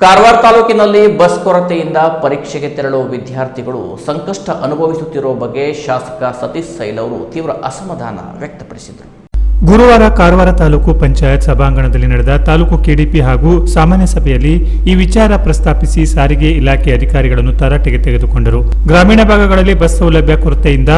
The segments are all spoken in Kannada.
ಕಾರವಾರ ತಾಲೂಕಿನಲ್ಲಿ ಬಸ್ ಕೊರತೆಯಿಂದ ಪರೀಕ್ಷೆಗೆ ತೆರಳುವ ವಿದ್ಯಾರ್ಥಿಗಳು ಸಂಕಷ್ಟ ಅನುಭವಿಸುತ್ತಿರುವ ಬಗ್ಗೆ ಶಾಸಕ ಸತೀಶ್ ಸೈಲ್ ಅವರು ತೀವ್ರ ಅಸಮಾಧಾನ ವ್ಯಕ್ತಪಡಿಸಿದರು. ಗುರುವಾರ ಕಾರವಾರ ತಾಲೂಕು ಪಂಚಾಯತ್ ಸಭಾಂಗಣದಲ್ಲಿ ನಡೆದ ತಾಲೂಕು ಕೆಡಿಪಿ ಹಾಗೂ ಸಾಮಾನ್ಯ ಸಭೆಯಲ್ಲಿ ಈ ವಿಚಾರ ಪ್ರಸ್ತಾಪಿಸಿ ಸಾರಿಗೆ ಇಲಾಖೆ ಅಧಿಕಾರಿಗಳನ್ನು ತರಾಟೆಗೆ ತೆಗೆದುಕೊಂಡರು. ಗ್ರಾಮೀಣ ಭಾಗಗಳಲ್ಲಿ ಬಸ್ ಸೌಲಭ್ಯ ಕೊರತೆಯಿಂದ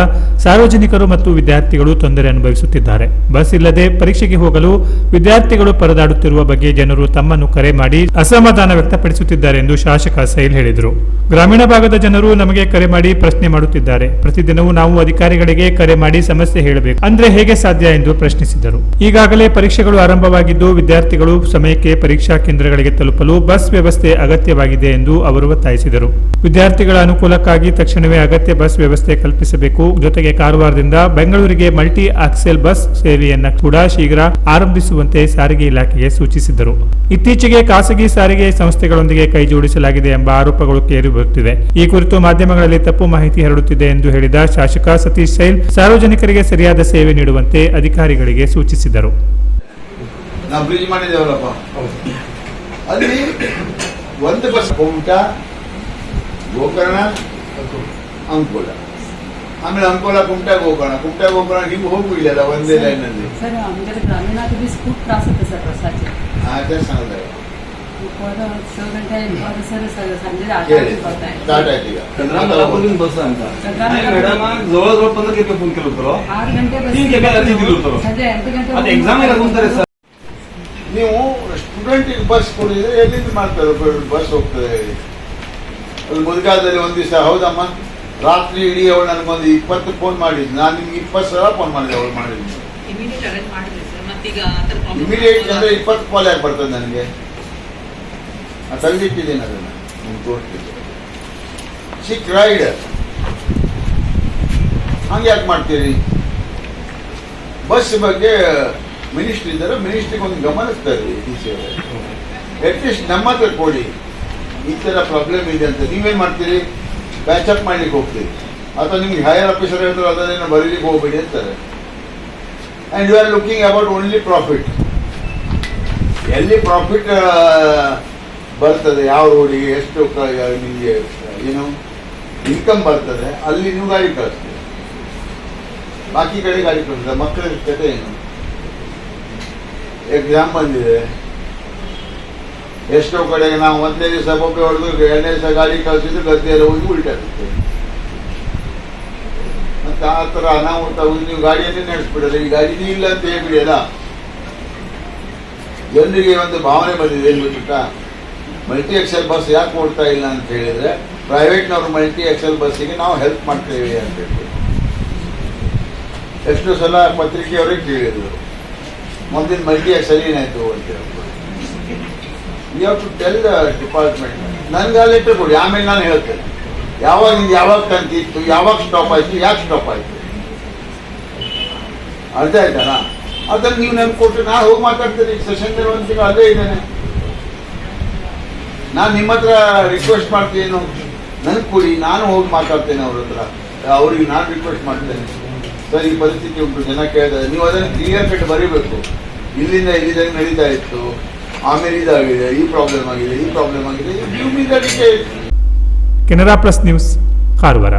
ಸಾರ್ವಜನಿಕರು ಮತ್ತು ವಿದ್ಯಾರ್ಥಿಗಳು ತೊಂದರೆ ಅನುಭವಿಸುತ್ತಿದ್ದಾರೆ. ಬಸ್ ಇಲ್ಲದೆ ಪರೀಕ್ಷೆಗೆ ಹೋಗಲು ವಿದ್ಯಾರ್ಥಿಗಳು ಪರದಾಡುತ್ತಿರುವ ಬಗ್ಗೆ ಜನರು ತಮ್ಮನ್ನು ಕರೆ ಮಾಡಿ ಅಸಮಾಧಾನ ವ್ಯಕ್ತಪಡಿಸುತ್ತಿದ್ದಾರೆ ಎಂದು ಶಾಸಕ ಸೈಲ್ ಹೇಳಿದರು. ಗ್ರಾಮೀಣ ಭಾಗದ ಜನರು ನಮಗೆ ಕರೆ ಮಾಡಿ ಪ್ರಶ್ನೆ ಮಾಡುತ್ತಿದ್ದಾರೆ. ಪ್ರತಿದಿನವೂ ನಾವು ಅಧಿಕಾರಿಗಳಿಗೆ ಕರೆ ಮಾಡಿ ಸಮಸ್ಯೆ ಹೇಳಬೇಕು ಅಂದ್ರೆ ಹೇಗೆ ಸಾಧ್ಯ ಎಂದು ಪ್ರಶ್ನಿಸಿದರು. ಈಗಾಗಲೇ ಪರೀಕ್ಷೆಗಳು ಆರಂಭವಾಗಿದ್ದು ವಿದ್ಯಾರ್ಥಿಗಳು ಸಮಯಕ್ಕೆ ಪರೀಕ್ಷಾ ಕೇಂದ್ರಗಳಿಗೆ ತಲುಪಲು ಬಸ್ ವ್ಯವಸ್ಥೆ ಅಗತ್ಯವಾಗಿದೆ ಎಂದು ಅವರು ಒತ್ತಾಯಿಸಿದರು. ವಿದ್ಯಾರ್ಥಿಗಳ ಅನುಕೂಲಕ್ಕಾಗಿ ತಕ್ಷಣವೇ ಅಗತ್ಯ ಬಸ್ ವ್ಯವಸ್ಥೆ ಕಲ್ಪಿಸಬೇಕು. ಜೊತೆಗೆ ಕಾರವಾರದಿಂದ ಬೆಂಗಳೂರಿಗೆ ಮಲ್ಟಿ ಆಕ್ಸೆಲ್ ಬಸ್ ಸೇವೆಯನ್ನು ಕೂಡ ಶೀಘ್ರ ಆರಂಭಿಸುವಂತೆ ಸಾರಿಗೆ ಇಲಾಖೆಗೆ ಸೂಚಿಸಿದರು. ಇತ್ತೀಚೆಗೆ ಖಾಸಗಿ ಸಾರಿಗೆ ಸಂಸ್ಥೆಗಳೊಂದಿಗೆ ಕೈ ಜೋಡಿಸಲಾಗಿದೆ ಎಂಬ ಆರೋಪಗಳು ಕೇಳಿಬರುತ್ತಿವೆ. ಈ ಕುರಿತು ಮಾಧ್ಯಮಗಳಲ್ಲಿ ತಪ್ಪು ಮಾಹಿತಿ ಹರಡುತ್ತಿದೆ ಎಂದು ಹೇಳಿದ ಶಾಸಕ ಸತೀಶ್ ಸೈಲ್ ಸಾರ್ವಜನಿಕರಿಗೆ ಸರಿಯಾದ ಸೇವೆ ನೀಡುವಂತೆ ಅಧಿಕಾರಿಗಳಿಗೆ ಸೂಚಿಸಿದರು. ಬ್ರಿಡ್ಜ್ ಮಾಡಿದೇವಲ್ಲಪ್ಪ, ಅಲ್ಲಿ ಒಂದು ಬಸ್ ಕುಮಟಾ, ಗೋಕರ್ಣ, ಅಂಕೋಲ, ಆಮೇಲೆ ಅಂಕೋಲ ಕುಮಟಾ ಗೋಕರ್ಣ ನೀವು ಹೋಗಿಲ್ಲ ಒಂದೇ ಲೈನ್ ಅಲ್ಲಿ. ನೀವು ಸ್ಟೂಡೆಂಟ್ ಬಸ್ ಕೊಡಿದ್ರೆ ಎಲ್ಲಿಂದ ಮಾಡ್ತಾರೆ? ಬಸ್ ಹೋಗ್ತದೆ ಅದು ಮುದುಕಾದಲ್ಲಿ ಒಂದ್ ದಿವಸ ಹೌದಮ್ಮ ರಾತ್ರಿ ಇಡೀ ಅವಳು ನನಗೊಂದು 20 ಫೋನ್ ಮಾಡಿದ್ವಿ. ನಾನು ನಿಮ್ಗೆ 20 ಸಲ ಫೋನ್ ಮಾಡಿದೆ. ಅವಳು ಮಾಡಿದ್ವಿ ಇಮಿಡಿಯೇಟ್ ಅಂದ್ರೆ 20 ಕಾಲ್ ಯಾಕೆ ಬರ್ತದೆ ನನಗೆ? ತಂದಿಟ್ಟಿದ್ದೀನಿ ಅದನ್ನ ನಿಮ್ಗೆ ತೋರಿಸ್ತಿದ್ದೆ. ಚಿಕ್ ರೈಡರ್ ಹಂಗೆ ಯಾಕೆ ಮಾಡ್ತೀರಿ? ಬಸ್ ಬಗ್ಗೆ ಮಿನಿಸ್ಟ್ರಿ ಇದ್ದಾರೆ, ಮಿನಿಸ್ಟ್ರಿಗೆ ಒಂದು ಗಮನಿಸ್ತಾರೆ. ಅಟ್ಲೀಸ್ಟ್ ನಮ್ಮ ಹತ್ರ ಕೊಡಿ, ಈ ಥರ ಪ್ರಾಬ್ಲಮ್ ಇದೆ ಅಂತ. ನೀವೇನು ಮಾಡ್ತೀರಿ? ಪ್ಯಾಚಪ್ ಮಾಡ್ಲಿಕ್ಕೆ ಹೋಗ್ತೀರಿ, ಅಥವಾ ನಿಮ್ಗೆ ಹೈಯರ್ ಆಫೀಸರ್ ಹೇಳ್ತಾರೆ ಅದನ್ನೇನು ಬರೀಲಿಕ್ಕೆ ಹೋಗ್ಬೇಡಿ ಅಂತಾರೆ. And you are looking about only profit. ಎಲ್ಲಿ ಪ್ರಾಫಿಟ್ ಬರ್ತದೆ, ಯಾವ ರೋಡಿಗೆ ಎಷ್ಟು ನಿಮಗೆ ಏನು ಇನ್ಕಮ್ ಬರ್ತದೆ ಅಲ್ಲಿ ನೀವು ಗಾಡಿ ಕಳಿಸ್ತೀರಿ, ಬಾಕಿ ಕಡೆ ಗಾಡಿ ಕಳಿಸ್ತದೆ. ಮಕ್ಕಳ ಕತೆ ಏನು? ಎಕ್ಸಾಮ್ ಬಂದಿದೆ, ಎಷ್ಟೋ ಕಡೆಗೆ ನಾವು ಒಂದೇ ದಿವಸ ಬೊಬ್ಬೆ ಹೊಡೆದು 2ನೇ ದಿವಸ ಗಾಡಿ ಕಳಿಸಿದ್ರು ಗದ್ದೆಯಲ್ಲಿ ಹೋಗಿ ಉಲ್ಟಾಗುತ್ತೆ. ಮತ್ತೆ ಆ ಥರ ಅನಾಹುತ ನೀವು ಗಾಡಿಯನ್ನೇ ನಡೆಸ್ಬಿಡಲ್ಲ. ಈ ಗಾಡಿನೇ ಇಲ್ಲ ಅಂತ ಹೇಳ್ಬಿಡಿಯಲ್ಲ. ಜನರಿಗೆ ಒಂದು ಭಾವನೆ ಬಂದಿದೆ, ಏನು ಗೊತ್ತಾ? ಮಲ್ಟಿ ಎಕ್ಸೆಲ್ ಬಸ್ ಯಾಕೆ ಓಡ್ತಾ ಇಲ್ಲ ಅಂತ ಹೇಳಿದ್ರೆ, ಪ್ರೈವೇಟ್ನವ್ರು ಮಲ್ಟಿ ಎಕ್ಸೆಲ್ ಬಸ್ಸಿಗೆ ನಾವು ಹೆಲ್ಪ್ ಮಾಡ್ತೇವೆ ಅಂತ ಹೇಳಿ ಎಷ್ಟು ಸಲ ಪತ್ರಿಕೆಯವರಿಗೆ ಕೇಳಿದ್ರು, ಮುಂದಿನ ಮಲ್ಟಿ ಎಕ್ಸೆಲ್ ಏನಾಯ್ತು ಅಂತ ಹೇಳ್ಬೋದು. You have to tell the department. ನನ್ಗೆ ಆ ಲೆಟರ್ ಕೊಡಿ, ಆಮೇಲೆ ನಾನು ಹೇಳ್ತೇನೆ ಯಾವಾಗ ತಂತಿತ್ತು, ಯಾವಾಗ ಸ್ಟಾಪ್ ಆಯ್ತು, ಯಾಕೆ ಸ್ಟಾಪ್ ಆಯ್ತು. ಅರ್ಥ ಆಯ್ತಲ್ಲ? ಅದನ್ನು ನೀವು ನನ್ಗೆ ಕೊಟ್ಟು ನಾ ಹೋಗಿ ಮಾತಾಡ್ತೀನಿ. ಸೆಷನ್ ಒಂದು ತಿಂಗಳು ಅದೇ ಇದ್ದೇನೆ. ನಾನು ನಿಮ್ಮ ಹತ್ರ ರಿಕ್ವೆಸ್ಟ್ ಮಾಡ್ತೀನಿ, ನನಗೆ ಕೊಡಿ, ನಾನು ಹೋಗಿ ಮಾತಾಡ್ತೇನೆ ಅವ್ರ ಹತ್ರ. ಅವ್ರಿಗೆ ನಾನು ರಿಕ್ವೆಸ್ಟ್ ಮಾಡ್ತೇನೆ, ಸರ್ ಈ ಪರಿಸ್ಥಿತಿ ಉಂಟು, ಜನ ಕೇಳಿದ್ರೆ ನೀವು ಅದನ್ನು ಕ್ಲಿಯರ್ ಕಟ್ ಬರೀಬೇಕು. ಇಲ್ಲಿಂದ ಇಲ್ಲಿದ್ದಂಗೆ ನಡೀತಾ ಇತ್ತು, ಆಮೇಲೆ ಇದಾಗಿದೆ, ಈ ಪ್ರಾಬ್ಲಮ್ ಆಗಿದೆ. Canara plus news, Karwar.